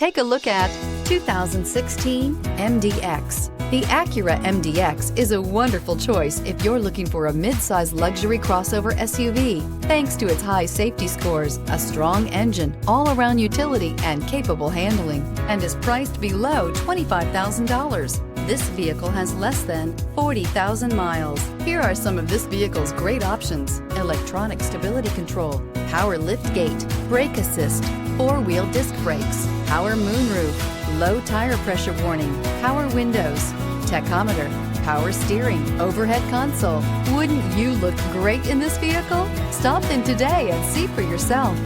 Take a look at 2016 MDX. The Acura MDX is a wonderful choice if you're looking for a mid-size luxury crossover SUV. Thanks to its high safety scores, a strong engine, all-around utility, and capable handling, and is priced below $25,000. This vehicle has less than 40,000 miles. Here are some of this vehicle's great options: electronic stability control, power liftgate, brake assist, four-wheel disc brakes, power moonroof, low tire pressure warning, power windows, tachometer, power steering, overhead console. Wouldn't you look great in this vehicle? Stop in today and see for yourself.